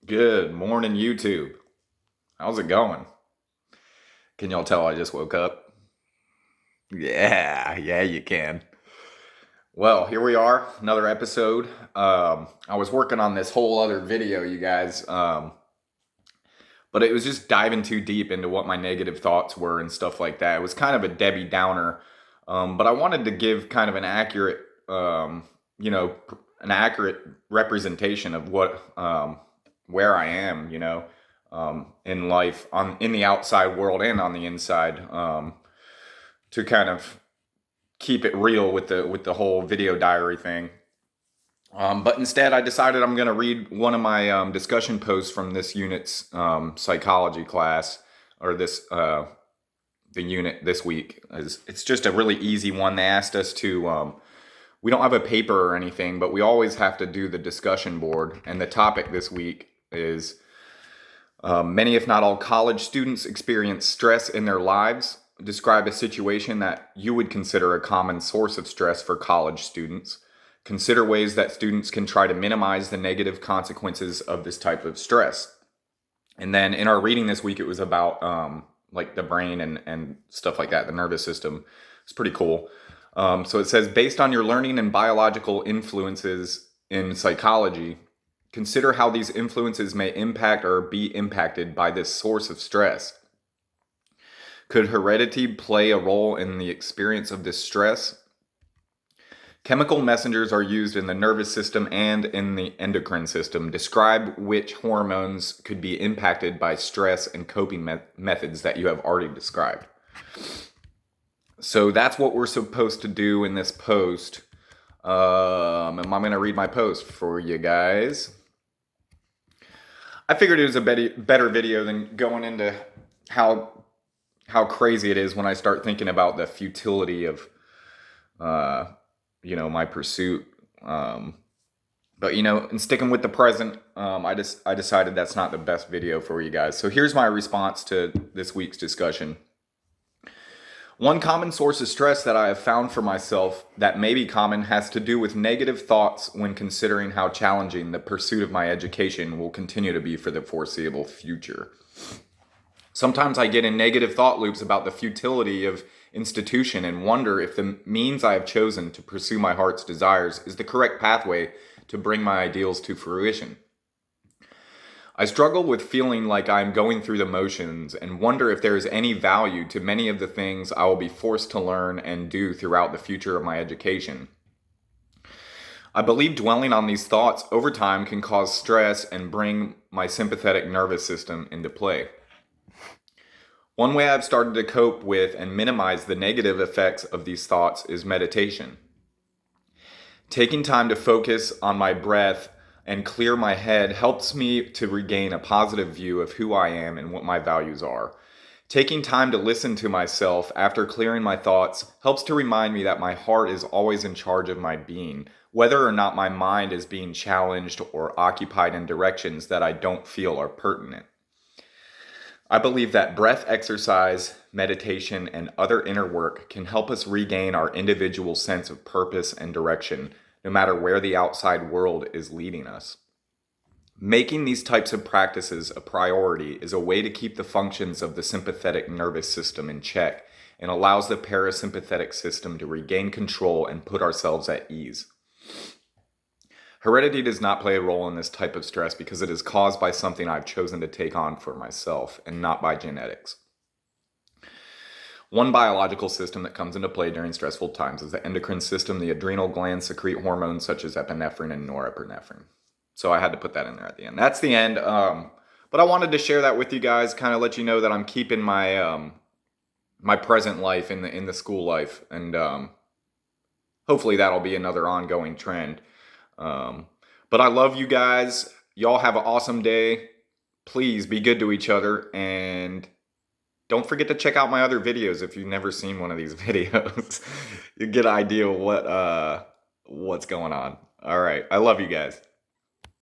Good morning, YouTube. How's it going? Can y'all tell I just woke up? Yeah, you can. Well, here we are, another episode. I was working on this whole other video, you guys, but it was just diving too deep into what my negative thoughts were and stuff like that. It was kind of a Debbie Downer, but I wanted to give kind of an accurate, you know, an accurate representation of where I am, in life, in the outside world and on the inside, to kind of keep it real with the whole video diary thing. But instead, I decided I'm going to read one of my discussion posts from this unit's psychology class, or the unit this week. It's just a really easy one. They asked us to. We don't have a paper or anything, but we always have to do the discussion board. And the topic this week is many, if not all, college students experience stress in their lives. Describe a situation that you would consider a common source of stress for college students. Consider ways that students can try to minimize the negative consequences of this type of stress. And then in our reading this week, it was about like the brain and stuff like that, the nervous system. It's pretty cool. So it says, based on your learning and biological influences in psychology, consider how these influences may impact or be impacted by this source of stress. Could heredity play a role in the experience of this stress? Chemical messengers are used in the nervous system and in the endocrine system. Describe which hormones could be impacted by stress and coping methods that you have already described. So that's what we're supposed to do in this post. And I'm going to read my post for you guys. I figured it was a better video than going into how crazy it is when I start thinking about the futility of, my pursuit. But in sticking with the present, I decided that's not the best video for you guys. So here's my response to this week's discussion. One common source of stress that I have found for myself that may be common has to do with negative thoughts when considering how challenging the pursuit of my education will continue to be for the foreseeable future. Sometimes I get in negative thought loops about the futility of institution and wonder if the means I have chosen to pursue my heart's desires is the correct pathway to bring my ideals to fruition. I struggle with feeling like I'm going through the motions and wonder if there is any value to many of the things I will be forced to learn and do throughout the future of my education. I believe dwelling on these thoughts over time can cause stress and bring my sympathetic nervous system into play. One way I've started to cope with and minimize the negative effects of these thoughts is meditation. Taking time to focus on my breath and clear my head helps me to regain a positive view of who I am and what my values are. Taking time to listen to myself after clearing my thoughts helps to remind me that my heart is always in charge of my being, whether or not my mind is being challenged or occupied in directions that I don't feel are pertinent. I believe that breath exercise, meditation, and other inner work can help us regain our individual sense of purpose and direction, no matter where the outside world is leading us. Making these types of practices a priority is a way to keep the functions of the sympathetic nervous system in check and allows the parasympathetic system to regain control and put ourselves at ease. Heredity does not play a role in this type of stress because it is caused by something I've chosen to take on for myself and not by genetics. One biological system that comes into play during stressful times is the endocrine system. The adrenal glands secrete hormones such as epinephrine and norepinephrine. So I had to put that in there at the end. That's the end. But I wanted to share that with you guys, kind of let you know that I'm keeping my my present life in the school life, and hopefully that'll be another ongoing trend. But I love you guys. Y'all have an awesome day. Please be good to each other, and don't forget to check out my other videos if you've never seen one of these videos. You get an idea of what's going on. All right. I love you guys.